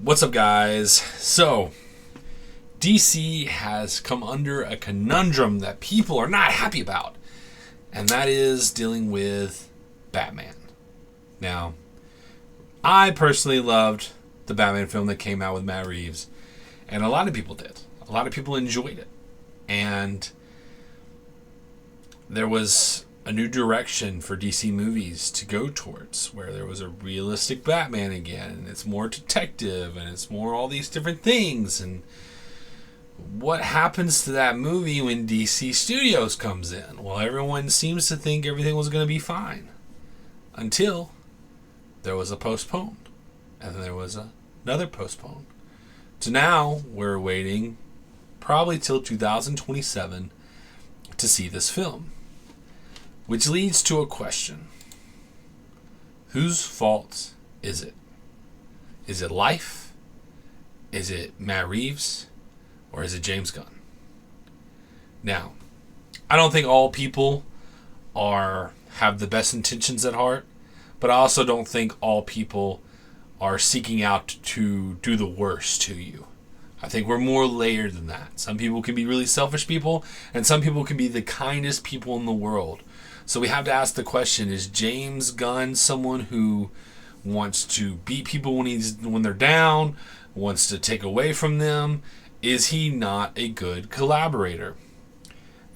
What's up, guys? So, DC has come under a conundrum that people are not happy about, and that is dealing with Batman. Now, I personally loved the Batman film that came out with Matt Reeves, and a lot of people did. A lot of people enjoyed it. And there was a new direction for DC movies to go towards, where there was a realistic Batman again, and it's more detective, and it's more all these different things. And what happens to that movie when DC Studios comes in? Well, everyone seems to think everything was going to be fine, until there was a postpone, and then there was another postpone. So now we're waiting probably till 2027 to see this film. Which leads to a question. Whose fault is it? Is it Life? Is it Matt Reeves? Or is it James Gunn? Now, I don't think all people have the best intentions at heart, but I also don't think all people are seeking out to do the worst to you. I think we're more layered than that. Some people can be really selfish people, and some people can be the kindest people in the world. So we have to ask the question, is James Gunn someone who wants to beat people when they're down, wants to take away from them? Is he not a good collaborator?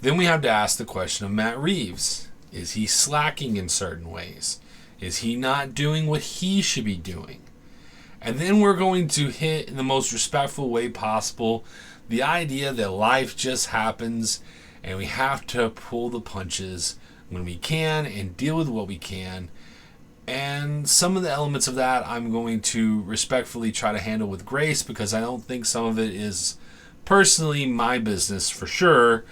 Then we have to ask the question of Matt Reeves. Is he slacking in certain ways? Is he not doing what he should be doing? And then we're going to hit, in the most respectful way possible, the idea that life just happens and we have to pull the punches when we can and deal with what we can. And some of the elements of that I'm going to respectfully try to handle with grace, because I don't think some of it is personally my business for sure.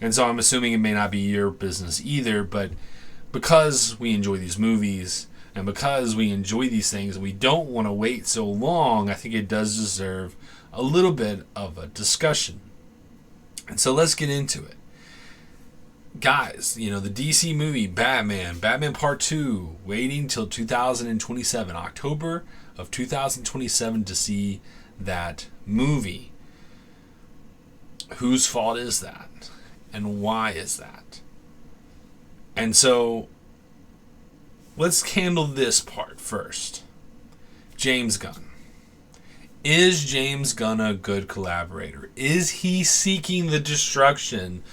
And so I'm assuming it may not be your business either. But because we enjoy these movies and because we enjoy these things and we don't want to wait so long, I think it does deserve a little bit of a discussion. And so let's get into it. Guys, the DC movie Batman Part 2, waiting till 2027, October of 2027 to see that movie. Whose fault is that? And why is that? And so, let's handle this part first. James Gunn. Is James Gunn a good collaborator? Is he seeking the destruction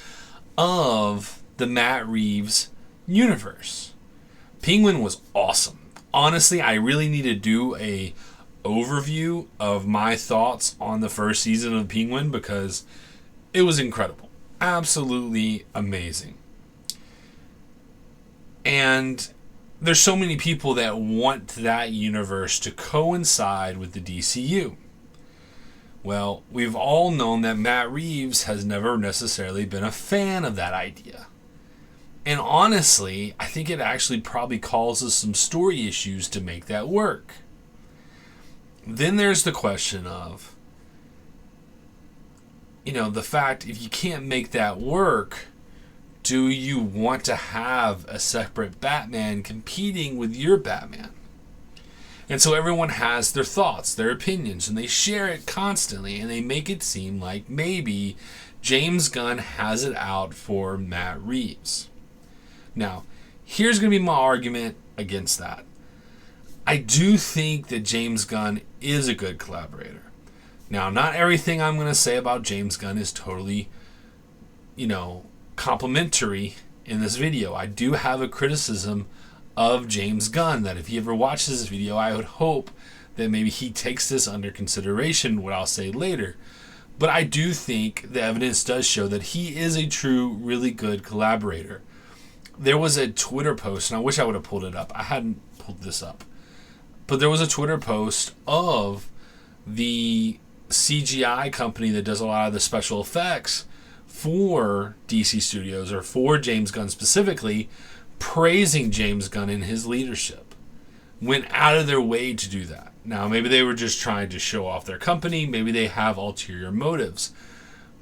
of the Matt Reeves universe? Penguin was awesome. Honestly, I really need to do a overview of my thoughts on the first season of Penguin, because it was incredible. Absolutely amazing. And there's so many people that want that universe to coincide with the DCU. Well, we've all known that Matt Reeves has never necessarily been a fan of that idea. And honestly, I think it actually probably causes some story issues to make that work. Then there's the question of, the fact, if you can't make that work, do you want to have a separate Batman competing with your Batman? And so everyone has their thoughts, their opinions, and they share it constantly, and they make it seem like maybe James Gunn has it out for Matt Reeves. Now, here's going to be my argument against that. I do think that James Gunn is a good collaborator. Now, not everything I'm going to say about James Gunn is totally, complimentary in this video. I do have a criticism of James Gunn that if he ever watches this video, I would hope that maybe he takes this under consideration, what I'll say later. But I do think the evidence does show that he is a true, really good collaborator. There was a Twitter post, and I wish I would have pulled it up. I hadn't pulled this up. But there was a Twitter post of the CGI company that does a lot of the special effects for DC Studios, or for James Gunn specifically, praising James Gunn in his leadership. Went out of their way to do that. Now, maybe they were just trying to show off their company. Maybe they have ulterior motives.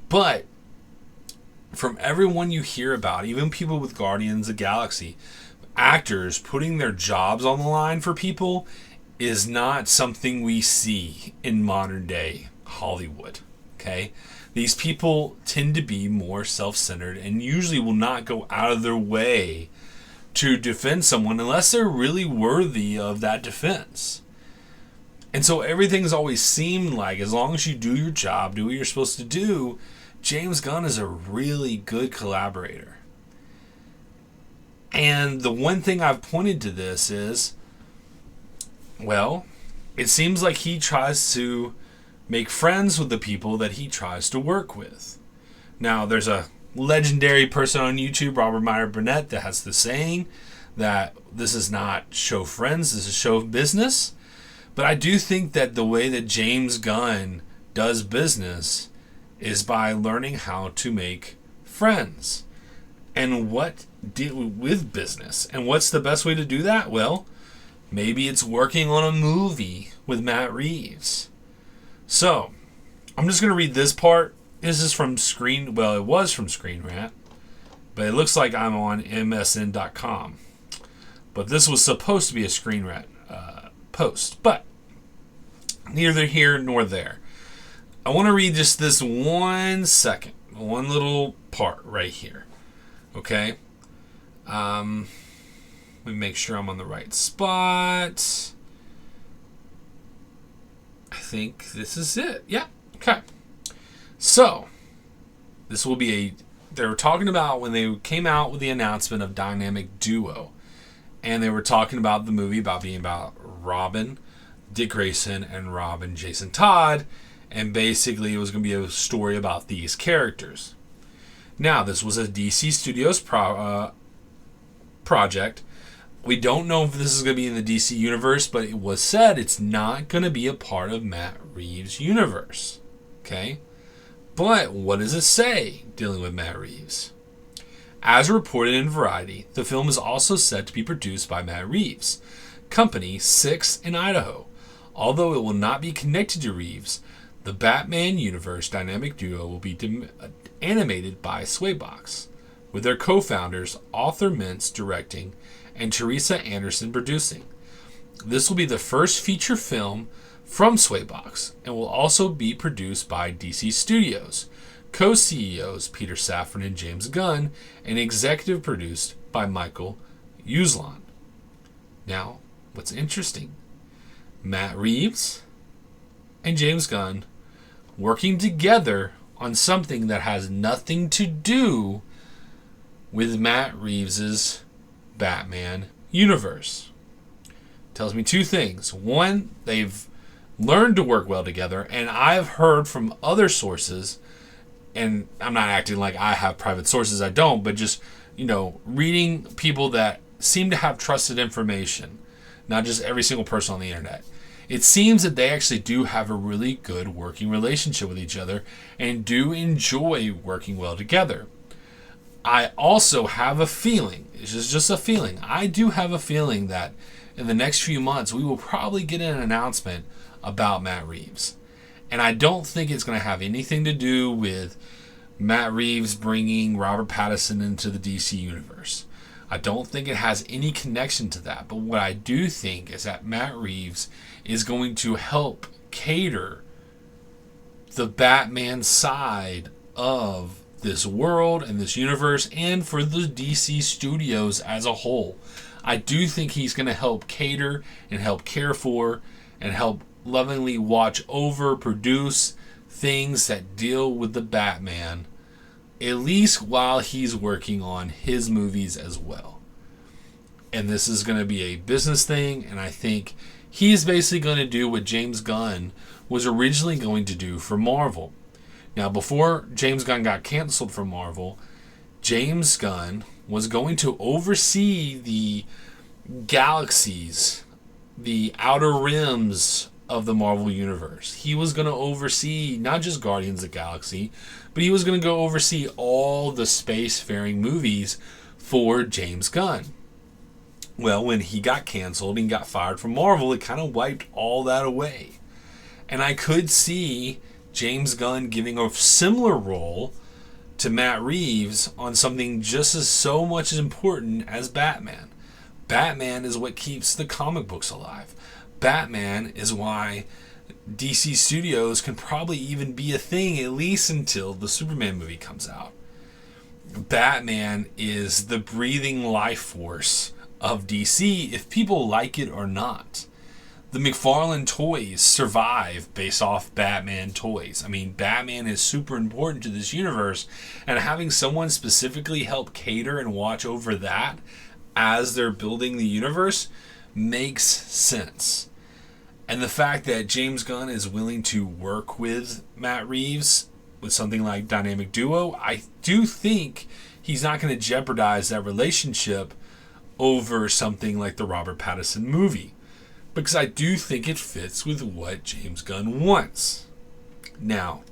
But from everyone you hear about, even people with Guardians of the Galaxy, actors putting their jobs on the line for people is not something we see in modern day Hollywood. Okay? These people tend to be more self-centered and usually will not go out of their way to defend someone unless they're really worthy of that defense. And so everything's always seemed like, as long as you do your job, do what you're supposed to do, James Gunn is a really good collaborator. And the one thing I've pointed to this is, well, it seems like he tries to make friends with the people that he tries to work with. Now, there's a legendary person on YouTube, Robert Meyer Burnett, that has the saying that this is not show friends, this is show business. But I do think that the way that James Gunn does business is by learning how to make friends and what deal with business. And what's the best way to do that? Well, maybe it's working on a movie with Matt Reeves. So, I'm just going to read this part. This is from it was from Screen Rant, but it looks like I'm on MSN.com. But this was supposed to be a Screen Rant post, but neither here nor there. I want to read just this 1 second, one little part right here. Okay? Let me make sure I'm on the right spot. I think this is it. Yeah. Okay. So, this will be they were talking about when they came out with the announcement of Dynamic Duo. And they were talking about the movie being about Robin, Dick Grayson, and Robin Jason Todd. And basically it was going to be a story about these characters. Now, this was a DC Studios project. We don't know if this is going to be in the DC universe, but it was said it's not going to be a part of Matt Reeves' universe. Okay? But what does it say dealing with Matt Reeves? As reported in Variety, the film is also said to be produced by Matt Reeves' company, Six in Idaho. Although it will not be connected to Reeves, the Batman Universe Dynamic Duo will be animated by Swaybox, with their co-founders Arthur Mintz directing and Teresa Anderson producing. This will be the first feature film from Swaybox and will also be produced by DC Studios, co-CEOs Peter Safran and James Gunn, and executive produced by Michael Uslan. Now, what's interesting, Matt Reeves and James Gunn working together on something that has nothing to do with Matt Reeves' Batman universe. Tells me two things. One, they've learned to work well together, and I've heard from other sources, and I'm not acting like I have private sources, I don't, but just, reading people that seem to have trusted information, not just every single person on the internet. It seems that they actually do have a really good working relationship with each other and do enjoy working well together. I also have a feeling, it's just a feeling, I do have a feeling that in the next few months we will probably get an announcement about Matt Reeves. And I don't think it's going to have anything to do with Matt Reeves bringing Robert Pattinson into the DC universe. I don't think it has any connection to that. But what I do think is that Matt Reeves is going to help cater the Batman side of this world and this universe, and for the DC Studios as a whole. I do think he's going to help cater and help care for and help lovingly watch over, produce things that deal with the Batman, at least while he's working on his movies as well. And this is going to be a business thing, and I think he's basically going to do what James Gunn was originally going to do for Marvel. Now, before James Gunn got canceled from Marvel, James Gunn was going to oversee the galaxies, the outer rims of the Marvel Universe. He was going to oversee not just Guardians of the Galaxy, but he was going to go oversee all the spacefaring movies for James Gunn. Well, when he got canceled and got fired from Marvel, it kind of wiped all that away. And I could see James Gunn giving a similar role to Matt Reeves on something just as so much as important as Batman. Batman is what keeps the comic books alive. Batman is why DC Studios can probably even be a thing at least until the Superman movie comes out. Batman is the breathing life force of DC, if people like it or not. The McFarlane toys survive based off Batman toys. I mean, Batman is super important to this universe, and having someone specifically help cater and watch over that as they're building the universe makes sense. And the fact that James Gunn is willing to work with Matt Reeves with something like Dynamic Duo, I do think he's not going to jeopardize that relationship over something like the Robert Pattinson movie, because I do think it fits with what James Gunn wants. Now,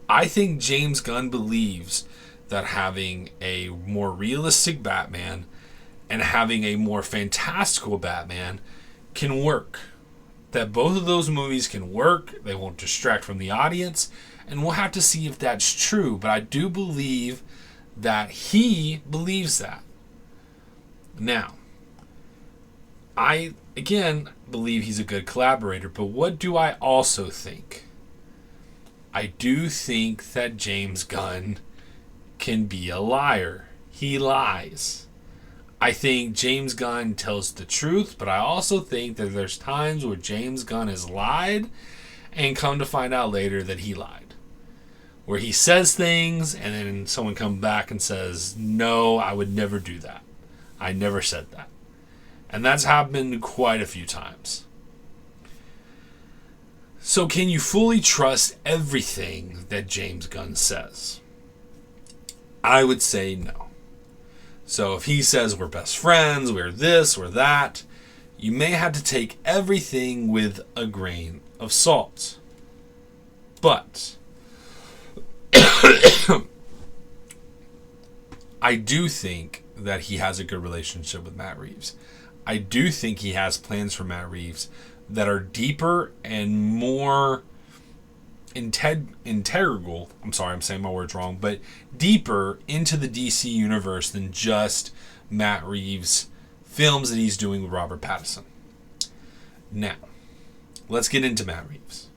I think James Gunn believes that having a more realistic Batman and having a more fantastical Batman can work. That both of those movies can work, they won't distract from the audience, and we'll have to see if that's true. But I do believe that he believes that. Now, I, again, believe he's a good collaborator, but what do I also think? I do think that James Gunn can be a liar. He lies. I think James Gunn tells the truth, but I also think that there's times where James Gunn has lied and come to find out later that he lied. Where he says things and then someone comes back and says, no, I would never do that. I never said that. And that's happened quite a few times. So can you fully trust everything that James Gunn says? I would say no. So if he says we're best friends, we're this, we're that, you may have to take everything with a grain of salt. But I do think that he has a good relationship with Matt Reeves. I do think he has plans for Matt Reeves that are deeper and more integral, I'm sorry, I'm saying my words wrong, but deeper into the DC universe than just Matt Reeves' films that he's doing with Robert Pattinson. Now, let's get into Matt Reeves.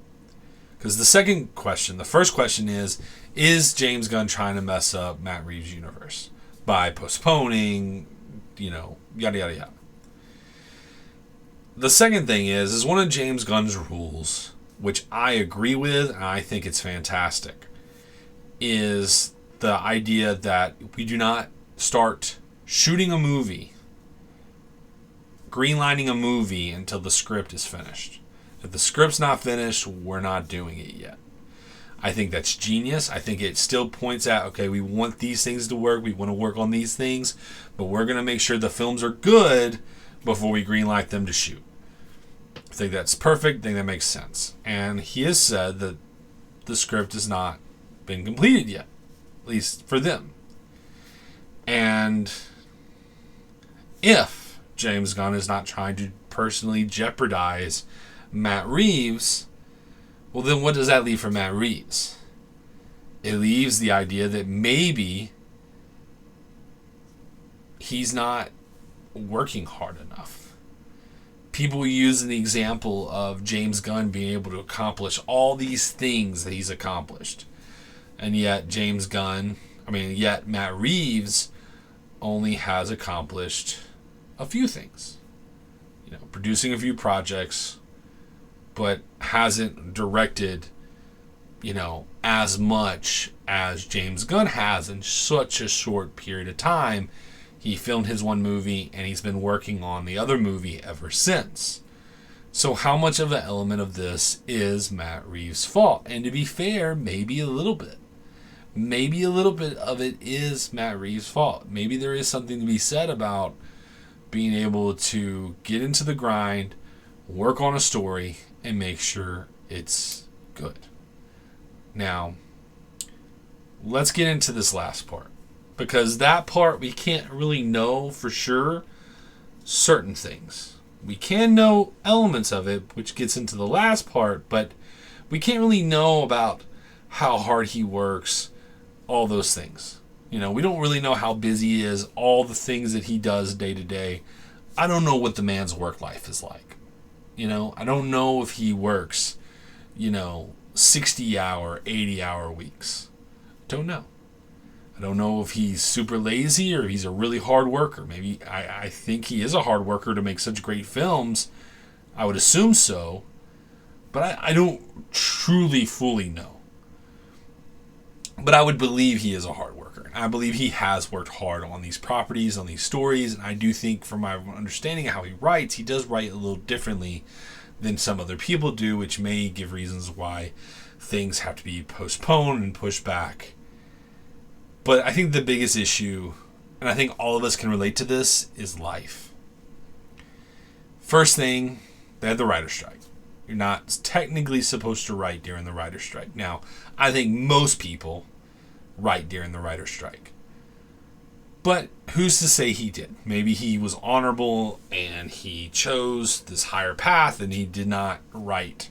Because the first question is James Gunn trying to mess up Matt Reeves' universe by postponing, yada, yada, yada. The second thing is one of James Gunn's rules, which I agree with and I think it's fantastic, is the idea that we do not start shooting a movie, greenlighting a movie until the script is finished. If the script's not finished, we're not doing it yet. I think that's genius. I think it still points out, okay, we want these things to work. We want to work on these things, but we're going to make sure the films are good before we greenlight them to shoot. I think that's perfect. I think that makes sense. And he has said that the script has not been completed yet, at least for them. And if James Gunn is not trying to personally jeopardize Matt Reeves, well, then what does that leave for Matt Reeves? It leaves the idea that maybe he's not working hard enough. People use the example of James Gunn being able to accomplish all these things that he's accomplished. And yet Matt Reeves only has accomplished a few things. Producing a few projects, but hasn't directed, as much as James Gunn has in such a short period of time. He filmed his one movie and he's been working on the other movie ever since. So how much of an element of this is Matt Reeves' fault? And to be fair, maybe a little bit. Maybe a little bit of it is Matt Reeves' fault. Maybe there is something to be said about being able to get into the grind, work on a story, and make sure it's good. Now, let's get into this last part. Because that part, we can't really know for sure certain things. We can know elements of it, which gets into the last part, but we can't really know about how hard he works, all those things. We don't really know how busy he is, all the things that he does day to day. I don't know what the man's work life is like. I don't know if he works, 60-hour, 80-hour weeks. Don't know. I don't know if he's super lazy or he's a really hard worker. Maybe I think he is a hard worker to make such great films. I would assume so. But I don't truly fully know. But I would believe he is a hard worker. I believe he has worked hard on these properties, on these stories. And I do think, from my understanding of how he writes, he does write a little differently than some other people do, which may give reasons why things have to be postponed and pushed back. But I think the biggest issue, and I think all of us can relate to this, is life. First thing, they had the writer's strike. You're not technically supposed to write during the writer's strike. Now, I think most people write during the writer's strike. But who's to say he did? Maybe he was honorable and he chose this higher path and he did not write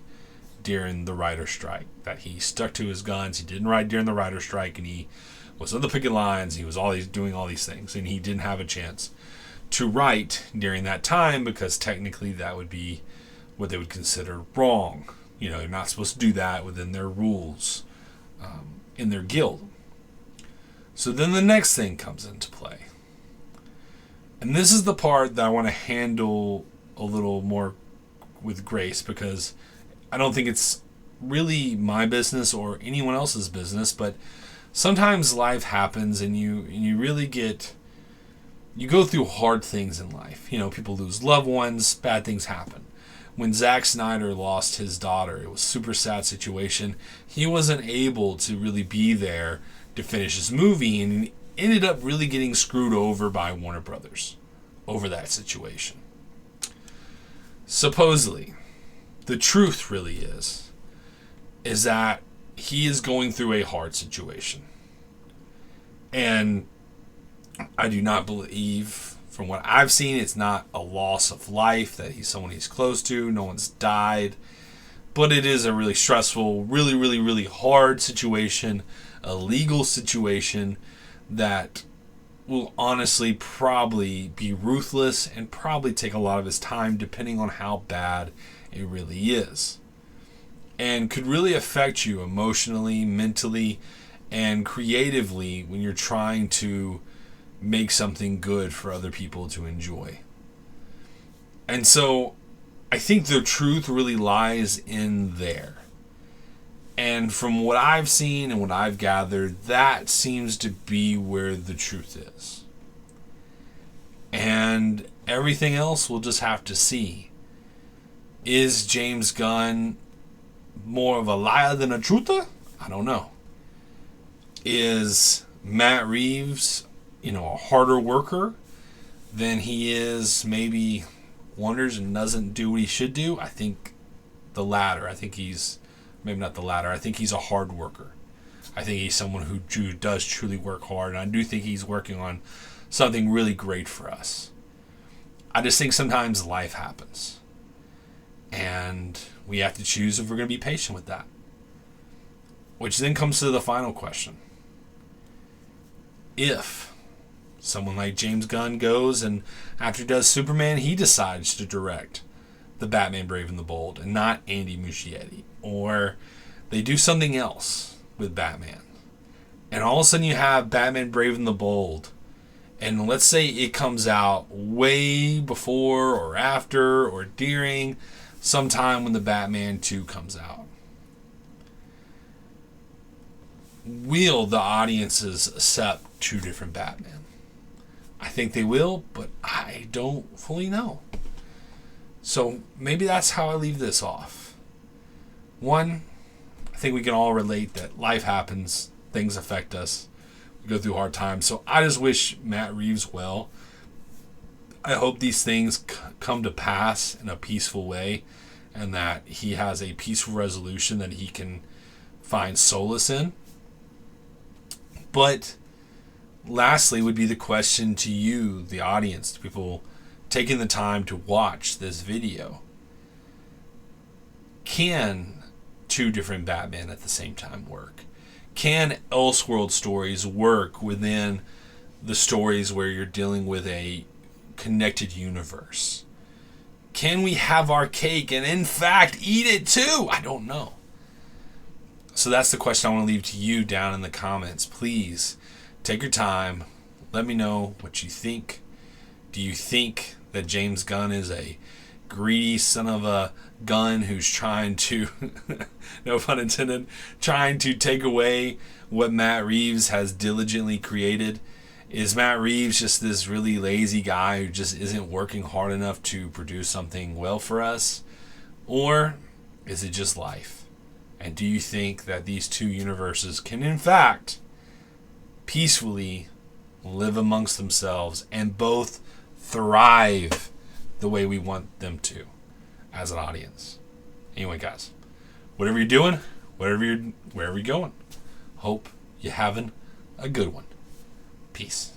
during the writer's strike. That he stuck to his guns. He didn't write during the writer's strike, and he was on the picket lines. He was doing all these things, and he didn't have a chance to write during that time because technically that would be what they would consider wrong. They're not supposed to do that within their rules in their guild. So then the next thing comes into play. And this is the part that I want to handle a little more with grace, because I don't think it's really my business or anyone else's business, but sometimes life happens and you really you go through hard things in life. People lose loved ones, bad things happen. When Zack Snyder lost his daughter, it was a super sad situation. He wasn't able to really be there to finish his movie, and ended up really getting screwed over by Warner Brothers over that situation. Supposedly, the truth really is that he is going through a hard situation. And I do not believe, from what I've seen, it's not a loss of life, that he's someone he's close to. No one's died. But it is a really stressful, really, really, really hard situation, a legal situation that will honestly probably be ruthless and probably take a lot of his time, depending on how bad it really is. And could really affect you emotionally, mentally, and creatively when you're trying to make something good for other people to enjoy. And so I think the truth really lies in there. And from what I've seen and what I've gathered, that seems to be where the truth is. And everything else we'll just have to see. Is James Gunn more of a liar than a truther? I don't know. Is Matt Reeves, a harder worker than he is maybe wonders and doesn't do what he should do? I think the latter. I think he's, maybe not the latter, I think he's a hard worker. I think he's someone who does truly work hard, and I do think he's working on something really great for us. I just think sometimes life happens, and we have to choose if we're going to be patient with that. Which then comes to the final question. If someone like James Gunn goes and after he does Superman, he decides to direct the Batman Brave and the Bold and not Andy Muschietti, or they do something else with Batman, and all of a sudden you have Batman Brave and the Bold, and let's say it comes out way before or after or during sometime when the Batman 2 comes out. Will the audiences accept two different Batman? I think they will, but I don't fully know. So maybe that's how I leave this off. One, I think we can all relate that life happens, things affect us, we go through hard times. So I just wish Matt Reeves well. I hope these things come to pass in a peaceful way, and that he has a peaceful resolution that he can find solace in. But lastly would be the question to you, the audience, to people taking the time to watch this video. Can two different Batman at the same time work? Can Elseworld stories work within the stories where you're dealing with a connected universe? Can we have our cake and in fact eat it too? I don't know. So that's the question I want to leave to you down in the comments. Please take your time. Let me know what you think. Do you think that James Gunn is a greedy son of a gun who's trying to, no pun intended, trying to take away what Matt Reeves has diligently created? Is Matt Reeves just this really lazy guy who just isn't working hard enough to produce something well for us? Or is it just life? And do you think that these two universes can in fact peacefully live amongst themselves and both thrive the way we want them to as an audience? Anyway, guys, whatever you're doing, wherever you're going, hope you're having a good one. Peace.